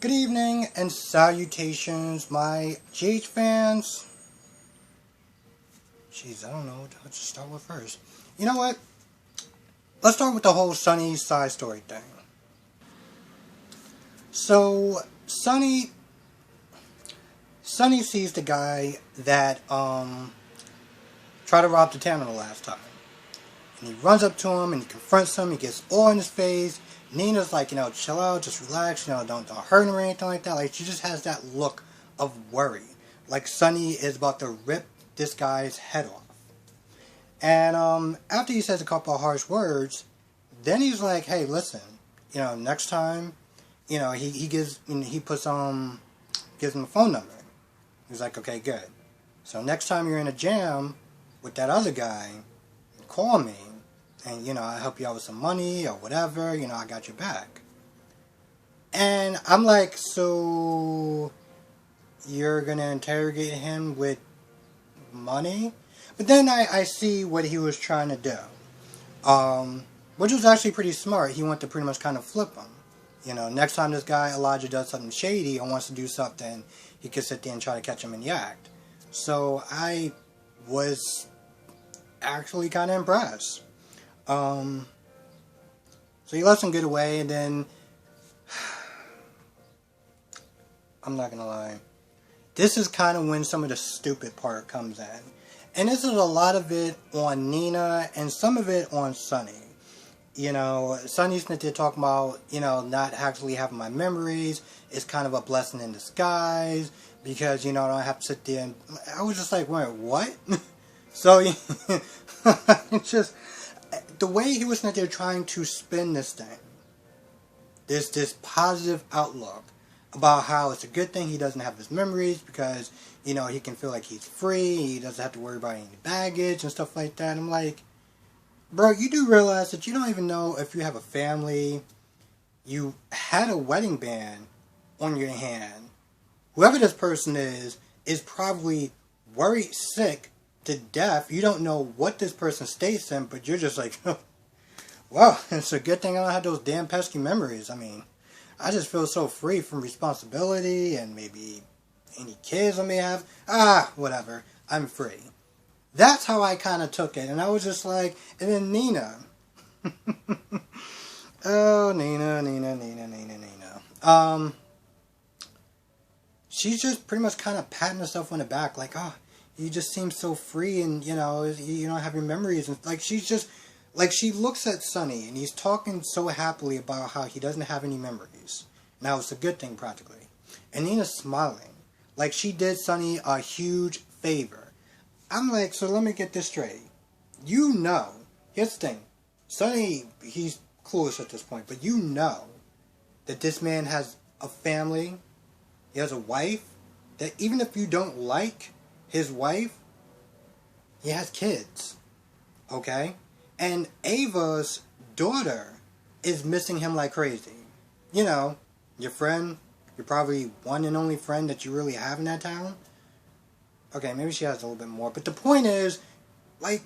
Good evening and salutations, my GH fans. Jeez, I don't know what to start with first. You know what? Let's start with the whole Sunny side story thing. So, Sunny sees the guy that tried to rob the Tanner the last time. And he runs up to him and he confronts him, he gets all in his face. Nina's like, chill out, just relax, don't hurt him or anything like that. Like, she just has that look of worry. Like Sunny is about to rip this guy's head off. And after he says a couple of harsh words, then he's like, hey, listen, next time, he gives him a phone number. He's like, okay, good. So next time you're in a jam with that other guy, call me. And, I'll help you out with some money or whatever. I got your back. And I'm like, so you're going to interrogate him with money? But then I see what he was trying to do. Which was actually pretty smart. He wanted to pretty much kind of flip him. Next time this guy, Elijah, does something shady or wants to do something, he could sit there and try to catch him in the act. So I was actually kind of impressed. So he lets him get away, and then I'm not gonna lie, this is kind of when some of the stupid part comes in, and this is a lot of it on Nina and some of it on Sunny. Sunny's there talking about not actually having my memories is kind of a blessing in disguise because I don't have to sit there and I was just like, wait, what? So it's just the way he was there trying to spin this thing, this positive outlook about how it's a good thing he doesn't have his memories because, he can feel like he's free, he doesn't have to worry about any baggage and stuff like that. I'm like, bro, you do realize that you don't even know if you have a family, you had a wedding band on your hand. Whoever this person is probably worried sick to death. You don't know what this person states in, but you're just like, wow, it's a good thing I don't have those damn pesky memories. I mean, I just feel so free from responsibility and maybe any kids I may have. Whatever. I'm free. That's how I kind of took it. And I was just like, and then Nina. Oh, Nina. She's just pretty much kind of patting herself on the back like, you just seem so free and, you don't have your memories. And like, she's just, like, she looks at Sunny and he's talking so happily about how he doesn't have any memories. Now, it's a good thing, practically. And Nina's smiling. Like, she did Sunny a huge favor. I'm like, so let me get this straight. Here's the thing. Sunny, he's clueless at this point, but that this man has a family, he has a wife, that even if you don't like his wife, he has kids, okay? And Ava's daughter is missing him like crazy. Your friend, you're probably one and only friend that you really have in that town. Okay, maybe she has a little bit more, but the point is, like,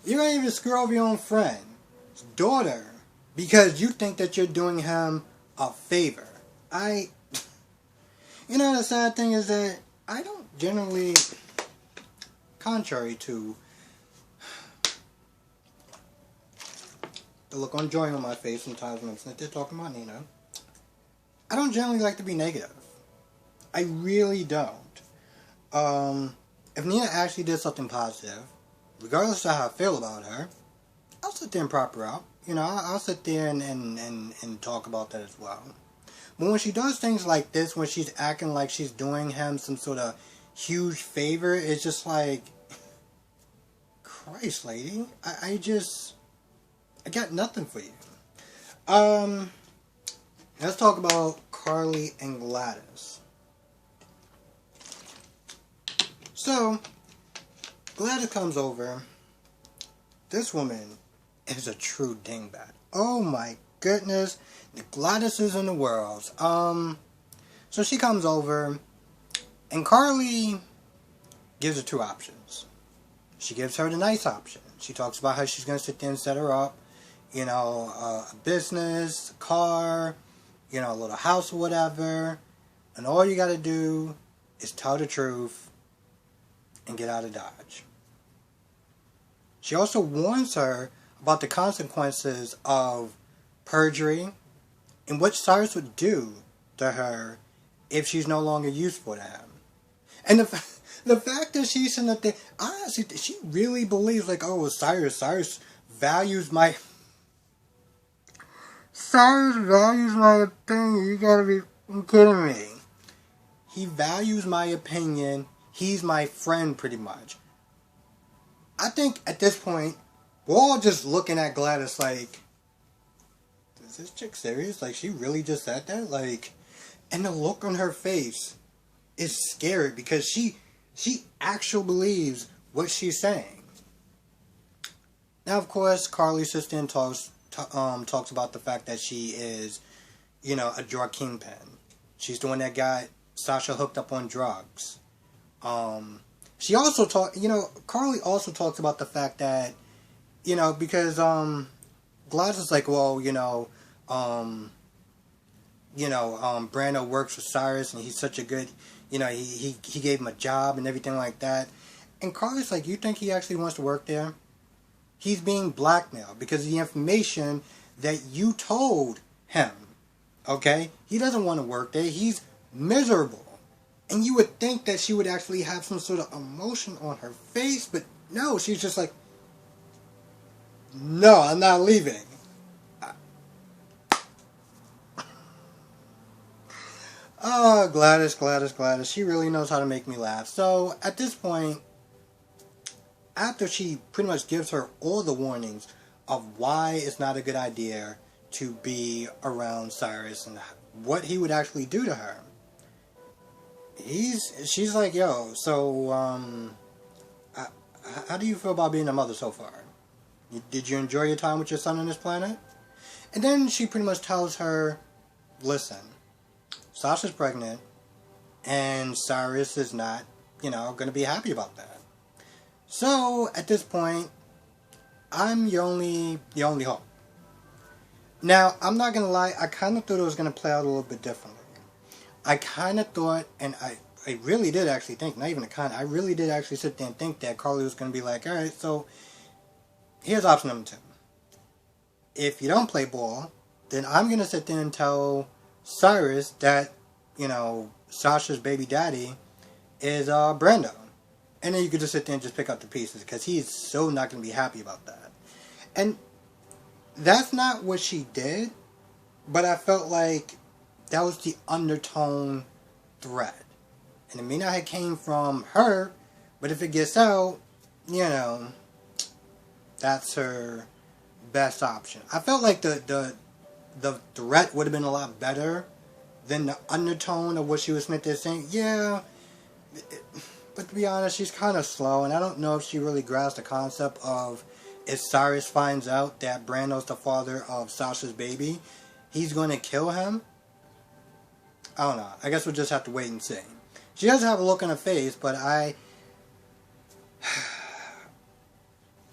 you're gonna even screw over your own friend's daughter because you think that you're doing him a favor. The sad thing is that I don't generally, contrary to the look of joy on my face sometimes when they're talking about Nina, I don't generally like to be negative. I really don't. If Nina actually did something positive, regardless of how I feel about her, I'll sit there and prop her up. I'll sit there and talk about that as well. But when she does things like this, when she's acting like she's doing him some sort of huge favor, it's just like, Christ, lady, I got nothing for you. Let's talk about Carly and Gladys. So, Gladys comes over. This woman is a true dingbat. Oh my goodness. The Gladyses in the world. So she comes over, and Carly gives her two options. She gives her the nice option. She talks about how she's going to sit there and set her up, a business, a car, a little house or whatever, and all you gotta do is tell the truth and get out of Dodge. She also warns her about the consequences of perjury and what Cyrus would do to her if she's no longer useful to him. And the fact that she's in the thing, honestly, she really believes, like, oh, Cyrus values my... Cyrus values my opinion. You gotta be kidding me. He values my opinion. He's my friend, pretty much. I think at this point, we're all just looking at Gladys like, is this chick serious? Like, she really just said that? Like, and the look on her face is scary because she actually believes what she's saying. Now, of course, Carly sits there and talks about the fact that she is, a drug kingpin. She's the one that got Sasha hooked up on drugs. She also Carly also talks about the fact that, because, Gladys is like, well, Brando works for Cyrus and he's such a good, he gave him a job and everything like that. And Carly's like, you think he actually wants to work there? He's being blackmailed because of the information that you told him. Okay? He doesn't want to work there. He's miserable. And you would think that she would actually have some sort of emotion on her face, but no, she's just like, no, I'm not leaving. Oh, Gladys. She really knows how to make me laugh. So, at this point, after she pretty much gives her all the warnings of why it's not a good idea to be around Cyrus and what he would actually do to her, she's like, yo, so, how do you feel about being a mother so far? Did you enjoy your time with your son on this planet? And then she pretty much tells her, listen, Sasha's pregnant, and Cyrus is not, going to be happy about that. So, at this point, I'm your only hope. Now, I'm not going to lie, I kind of thought it was going to play out a little bit differently. I kind of thought, and I really did actually think, not even I really did actually sit there and think that Carly was going to be like, alright, so, here's option number 2. If you don't play ball, then I'm going to sit there and tell Cyrus that, Sasha's baby daddy is Brando. And then you could just sit there and just pick up the pieces because he is so not going to be happy about that. And that's not what she did, but I felt like that was the undertone thread. And it may not have came from her, but if it gets out, that's her best option. I felt like the threat would have been a lot better than the undertone of what she was meant to saying. Yeah, but to be honest, she's kind of slow, and I don't know if she really grasps the concept of if Cyrus finds out that Brando's the father of Sasha's baby, he's going to kill him. I don't know. I guess we'll just have to wait and see. She does have a look on her face, but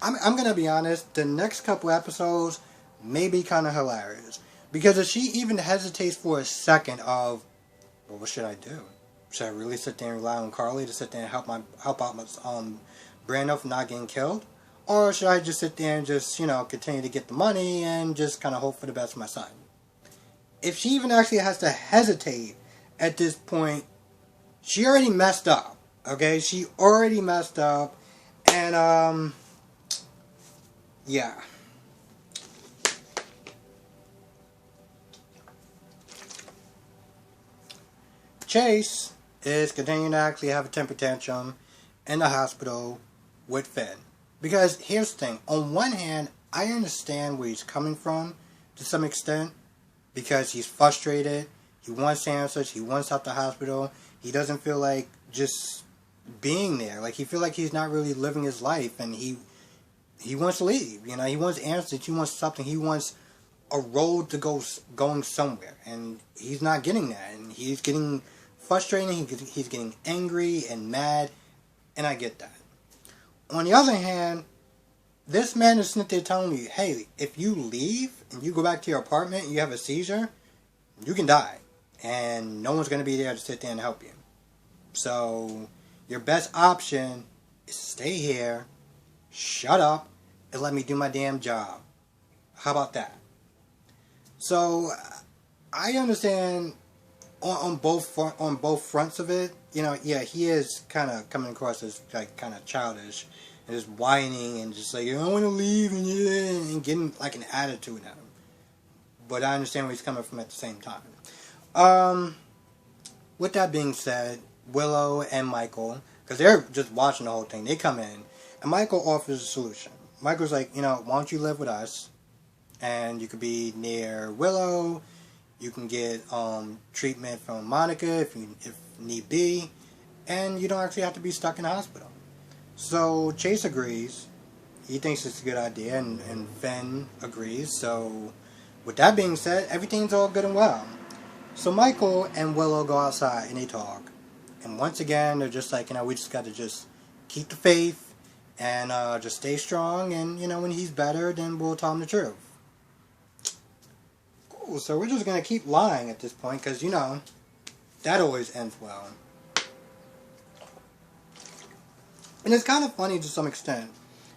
I'm going to be honest, the next couple episodes may be kind of hilarious. Because if she even hesitates for a second of, well, what should I do? Should I really sit there and rely on Carly to sit there and help out my Brando from not getting killed? Or should I just sit there and just, continue to get the money and just kind of hope for the best for my son? If she even actually has to hesitate at this point, she already messed up. Okay? She already messed up. And, yeah. Chase is continuing to actually have a temper tantrum in the hospital with Finn. Because here's the thing. On one hand, I understand where he's coming from to some extent. Because he's frustrated. He wants answers. He wants out the hospital. He doesn't feel like just being there. Like, he feels like he's not really living his life. And he wants to leave. He wants answers. He wants something. He wants a road to going somewhere. And he's not getting that. And he's getting frustrated. He's getting angry and mad. And I get that. On the other hand, this man is sitting there telling you, hey, if you leave and you go back to your apartment and you have a seizure, you can die. And no one's going to be there to sit there and help you. So, your best option is stay here, shut up, and let me do my damn job. How about that? So, I understand on both fronts of it. You know, yeah, he is kind of coming across as like kind of childish and just whining and just like, I don't want to leave and getting like an attitude at him. But I understand where he's coming from at the same time. With that being said, Willow and Michael, because they're just watching the whole thing, they come in and Michael offers a solution. Michael's like, you know, why don't you live with us? And you could be near Willow. You can get treatment from Monica if need be, and you don't actually have to be stuck in the hospital. So Chase agrees. He thinks it's a good idea, and Finn agrees. So with that being said, everything's all good and well. So Michael and Willow go outside and they talk. And once again, they're just like, you know, we just got to just keep the faith and just stay strong. And, you know, when he's better, then we'll tell him the truth. Cool, so we're just going to keep lying at this point because, you know, that always ends well. And it's kind of funny to some extent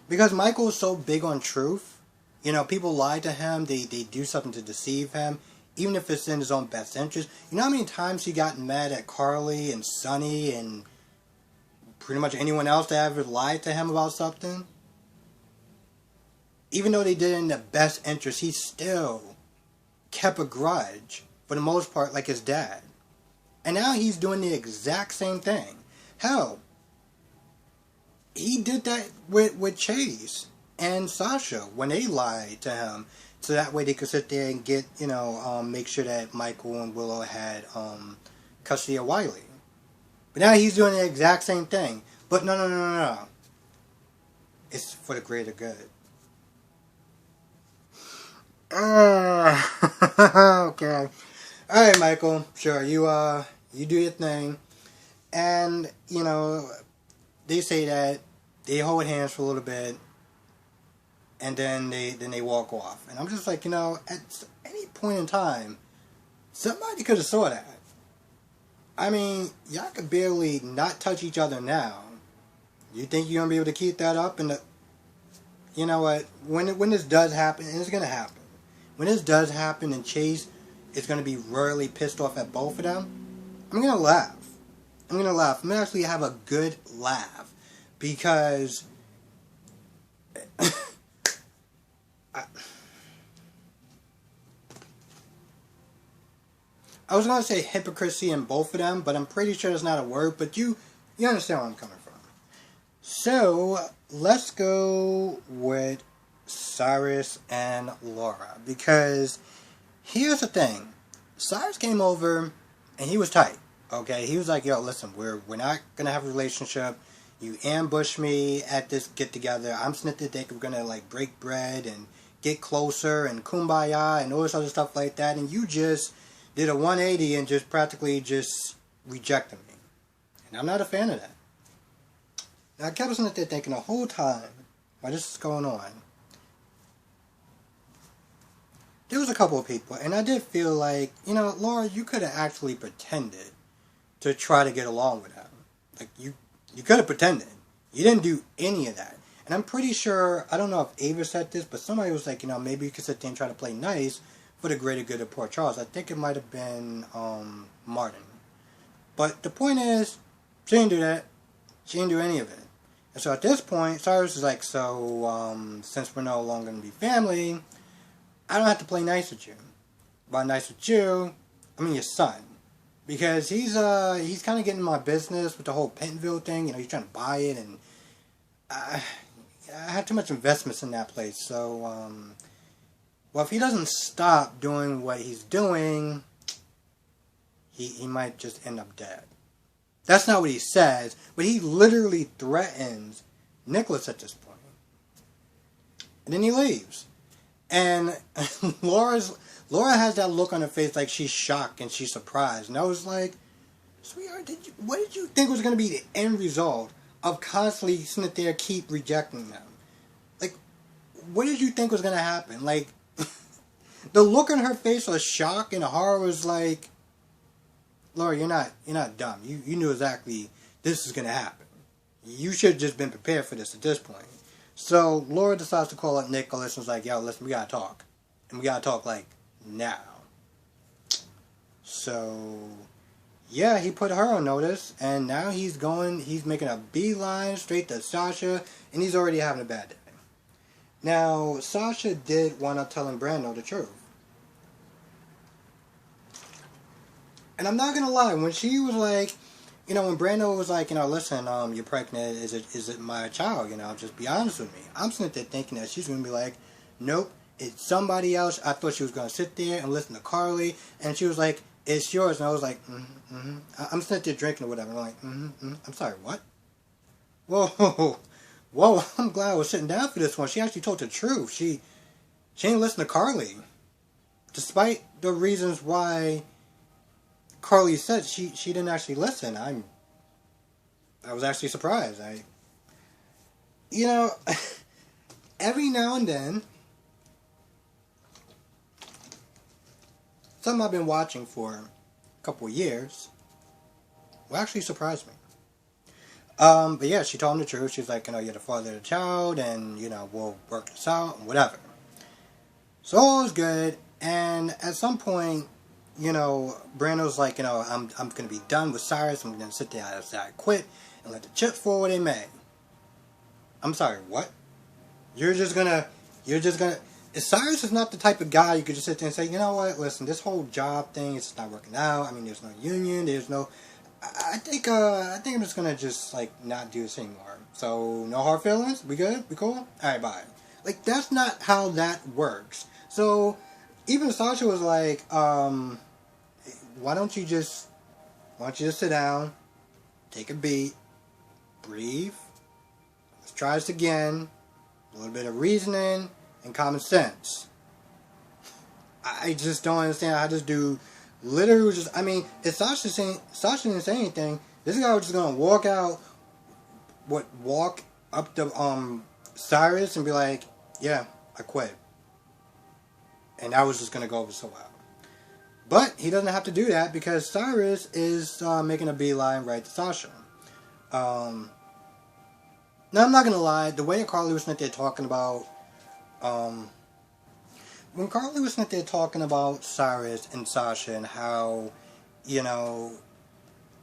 because Michael is so big on truth. You know, people lie to him. They do something to deceive him. Even if it's in his own best interest. You know how many times he got mad at Carly and Sonny and pretty much anyone else that ever lied to him about something? Even though they did it in the best interest, he still kept a grudge, for the most part, like his dad. And now he's doing the exact same thing. Hell, he did that with Chase and Sasha when they lied to him. So that way they could sit there and get, you know, make sure that Michael and Willow had custody of Wiley. But now he's doing the exact same thing. But no. It's for the greater good. Okay. Alright, Michael. Sure, you do your thing. And, you know, they say that they hold hands for a little bit. And then they walk off. And I'm just like, you know, at any point in time, somebody could have saw that. I mean, y'all could barely not touch each other now. You think you're going to be able to keep that up? And you know what? When this does happen, and it's going to happen. When this does happen and Chase is going to be royally pissed off at both of them, I'm going to laugh. I'm going to actually have a good laugh. Because I was going to say hypocrisy in both of them, but I'm pretty sure it's not a word, but you understand where I'm coming from. So, let's go with Cyrus and Laura, because here's the thing. Cyrus came over, and he was tight, okay? He was like, yo, listen, we're not going to have a relationship. You ambush me at this get-together. I'm sitting there thinking we're going to, like, break bread and get closer and kumbaya and all this other stuff like that, and you just did a 180 and just practically just rejected me. And I'm not a fan of that. Now, I kept sitting there thinking the whole time while this is going on, there was a couple of people, and I did feel like, you know, Laura, you could have actually pretended to try to get along with him. Like, you could have pretended. You didn't do any of that. And I'm pretty sure, I don't know if Ava said this, but somebody was like, you know, maybe you could sit there and try to play nice for the greater good of Port Charles. I think it might have been Martin. But the point is, she didn't do that. She didn't do any of it. And so at this point, Cyrus is like, so since we're no longer going to be family, I don't have to play nice with you. By nice with you, I mean your son. Because he's kind of getting my business with the whole Pentonville thing. You know, he's trying to buy it, and I have too much investments in that place. So, well, if he doesn't stop doing what he's doing, he might just end up dead. That's not what he says, but he literally threatens Nicholas at this point. And then he leaves. And Laura has that look on her face like she's shocked and she's surprised. And I was like, sweetheart, what did you think was going to be the end result of constantly sitting there keep rejecting them? Like, what did you think was going to happen? Like, the look on her face of shock and horror was like, Laura, you're not dumb. You knew exactly this is gonna happen. You should have just been prepared for this at this point. So Laura decides to call up Nicholas and was like, yo, listen, we gotta talk. And we gotta talk like now. So yeah, he put her on notice, and now he's making a beeline straight to Sasha, and he's already having a bad day. Now, Sasha did wind up telling Brando the truth. And I'm not gonna lie, when she was like, when Brando was like, listen, you're pregnant, is it my child, just be honest with me. I'm sitting there thinking that she's gonna be like, nope, it's somebody else. I thought she was gonna sit there and listen to Carly, and she was like, it's yours, and I was like, I'm sitting there drinking or whatever, and I'm like, I'm sorry, what? Whoa, I'm glad I was sitting down for this one. She actually told the truth. She didn't listen to Carly. Despite the reasons why Carly said she didn't actually listen. I was actually surprised. Every now and then, something I've been watching for a couple of years will actually surprise me. But yeah, she told him the truth. She's like, you're the father of the child, and, we'll work this out, and whatever. So all was good, and at some point, Brando's like, I'm gonna be done with Cyrus. I'm gonna sit there and say I quit and let the chips fall where they may. I'm sorry, what? If Cyrus is not the type of guy you could just sit there and say, you know what, listen, this whole job thing is not working out. I mean, there's no union, I think I'm just gonna not do this anymore. So no hard feelings? We good? We cool? Alright, bye. Like, that's not how that works. So even Sasha was like, why don't you just sit down, take a beat, breathe, let's try this again, a little bit of reasoning and common sense. I just don't understand how this dude literally was just, if Sasha didn't say anything, this guy was just gonna walk up to Cyrus and be like, yeah, I quit. And that was just gonna go over so well. But he doesn't have to do that because Cyrus is making a beeline right to Sasha. Now, I'm not going to lie. The way Carly was sitting there talking about... when Carly was sitting there talking about Cyrus and Sasha and how,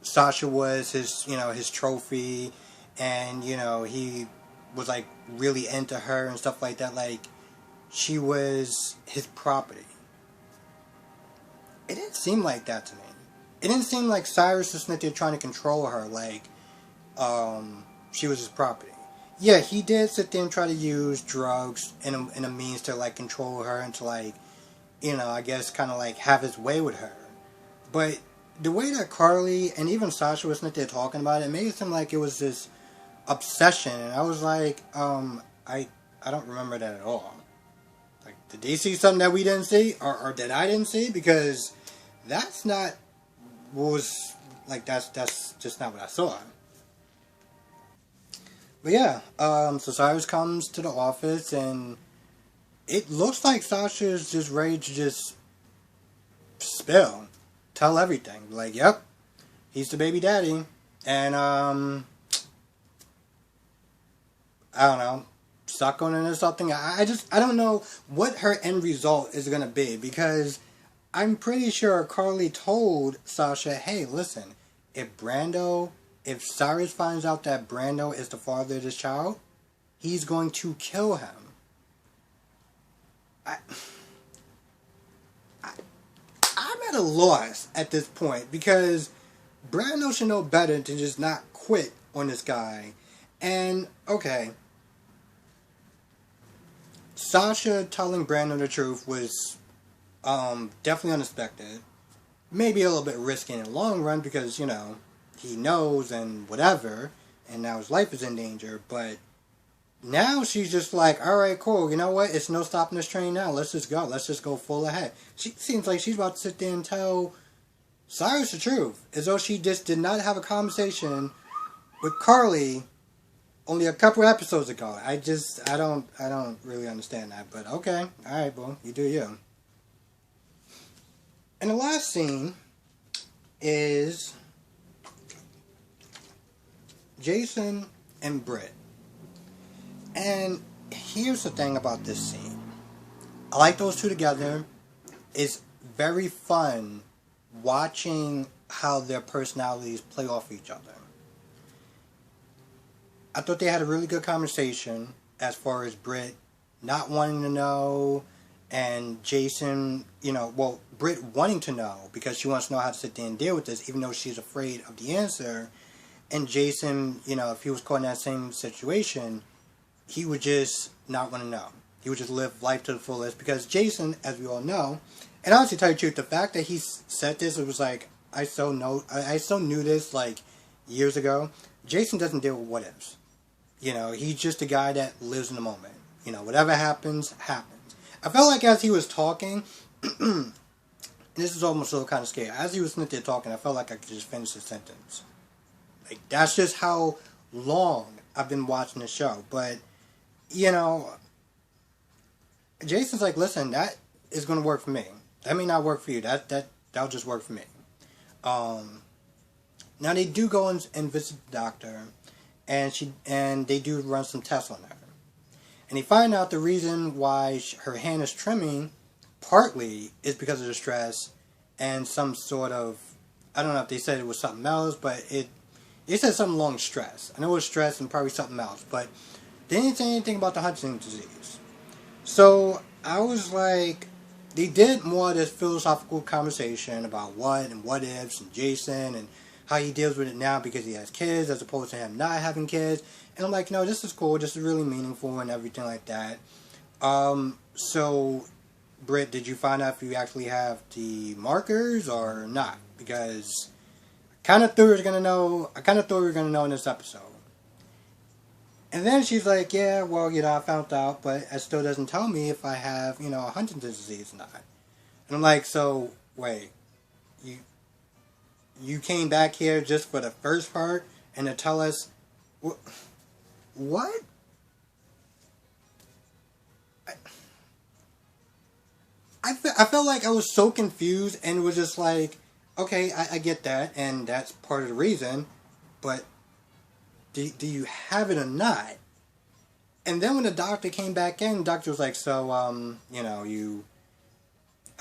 Sasha was his trophy and, he was, really into her and stuff like that. She was his property. It didn't seem like that to me. It didn't seem like Cyrus was sitting there trying to control her she was his property. Yeah, he did sit there and try to use drugs in a means to control her and to I guess kind of have his way with her. But the way that Carly and even Sasha was sitting there talking about it made it seem like it was this obsession, and I was like, I don't remember that at all. Did they see something that we didn't see, or that I didn't see? Because that's not what was that's just not what I saw. But yeah, so Cyrus comes to the office, and it looks like Sasha's just ready to just tell everything. Yep, he's the baby daddy, and I don't know, suck on it or something. I don't know what her end result is gonna be, because I'm pretty sure Carly told Sasha, hey, listen, if Cyrus finds out that Brando is the father of this child, he's going to kill him. I'm at a loss at this point, because Brando should know better than just not quit on this guy. And, okay, Sasha telling Brando the truth was definitely unexpected. Maybe a little bit risky in the long run because, he knows and whatever, and now his life is in danger. But now she's just like, alright, cool, you know what? It's no stopping this train now. Let's just go. Let's just go full ahead. She seems like she's about to sit there and tell Cyrus the truth, as though she just did not have a conversation with Carly only a couple episodes ago. I don't really understand that, but okay. Alright, well, you do you. And the last scene is Jason and Britt. And here's the thing about this scene. I like those two together. It's very fun watching how their personalities play off each other. I thought they had a really good conversation as far as Britt not wanting to know and Jason, Britt wanting to know because she wants to know how to sit there and deal with this even though she's afraid of the answer. And Jason, if he was caught in that same situation, he would just not want to know. He would just live life to the fullest because Jason, as we all know, and honestly, to tell you the truth, the fact that he said this, it was like, I so knew this like years ago. Jason doesn't deal with what ifs. He's just a guy that lives in the moment. Whatever happens, happens. I felt like as he was talking, and this is almost a little kind of scary, as he was sitting there talking, I felt like I could just finish the sentence. Like, that's just how long I've been watching the show. But, Jason's like, listen, that is going to work for me. That may not work for you. That'll just work for me. Now they do go and visit the doctor, and they do run some tests on her. And they find out the reason why her hand is trembling partly is because of the stress and some sort of, I don't know if they said it was something else, but they said something along stress. I know it was stress and probably something else, but they didn't say anything about the Huntington's disease. So I was like, they did more of this philosophical conversation about what and what ifs and Jason and how he deals with it now because he has kids as opposed to him not having kids. And I'm like, no, this is cool. This is really meaningful and everything like that. So, Britt, did you find out if you actually have the markers or not? Because I kind of thought we were going to know in this episode. And then she's like, yeah, well, I found out, but it still doesn't tell me if I have, Huntington's disease or not. And I'm like, so, wait, you came back here just for the first part and to tell us, what? I felt like I was so confused and was just like, okay, I get that, and that's part of the reason, but do you have it or not? And then when the doctor came back in, the doctor was like, so, I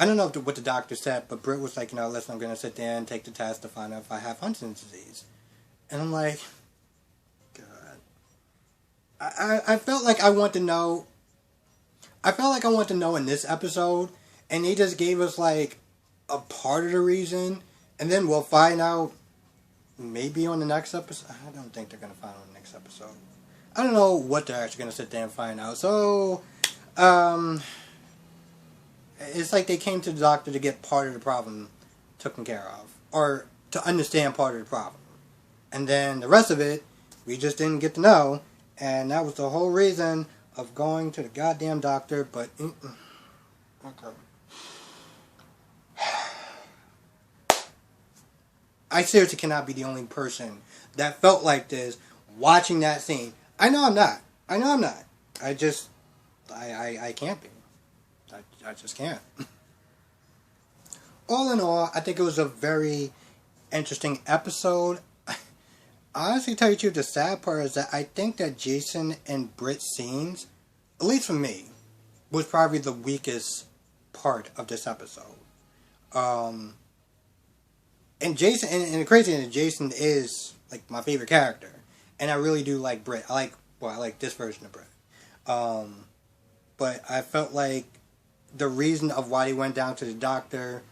don't know what the doctor said, but Britt was like, listen, I'm going to sit there and take the test to find out if I have Huntington's disease. And I'm like, God. I felt like I want to know. I felt like I want to know in this episode, and they just gave us, like, a part of the reason, and then we'll find out maybe on the next episode. I don't think they're going to find out on the next episode. I don't know what they're actually going to sit there and find out. So, it's like they came to the doctor to get part of the problem taken care of. Or to understand part of the problem. And then the rest of it, we just didn't get to know. And that was the whole reason of going to the goddamn doctor. But, okay. I seriously cannot be the only person that felt like this watching that scene. I know I'm not. I can't be. I just can't. All in all, I think it was a very interesting episode. Honestly, to tell you the truth, the sad part is that I think that Jason and Britt's scenes, at least for me, was probably the weakest part of this episode. And Jason, and the crazy thing is, Jason is like my favorite character, and I really do like Britt. I like this version of Britt. But I felt like the reason of why he went down to the doctor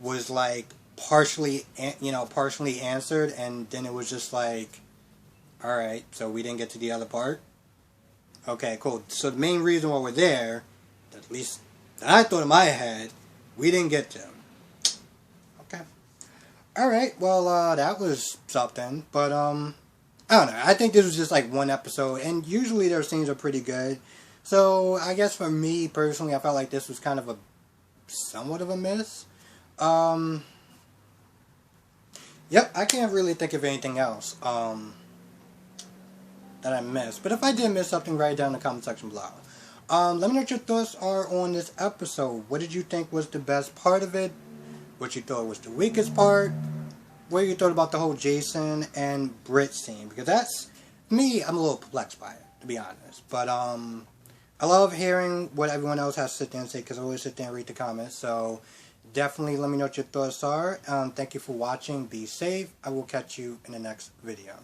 was like partially answered, and then it was just like, all right, so we didn't get to the other part. Okay, cool. So the main reason why we're there, at least that I thought in my head, we didn't get to. Okay. All right. Well, that was something, but I don't know. I think this was just like one episode, and usually their scenes are pretty good. So, I guess for me, personally, I felt like this was kind of somewhat of a miss. Yep, I can't really think of anything else, that I missed. But if I did miss something, write it down in the comment section below. Let me know what your thoughts are on this episode. What did you think was the best part of it? what you thought was the weakest part, what you thought about the whole Jason and Britt scene, because that's, me, I'm a little perplexed by it, to be honest. But, I love hearing what everyone else has to sit there and say, because I always sit there and read the comments, so definitely let me know what your thoughts are. Thank you for watching. Be safe. I will catch you in the next video.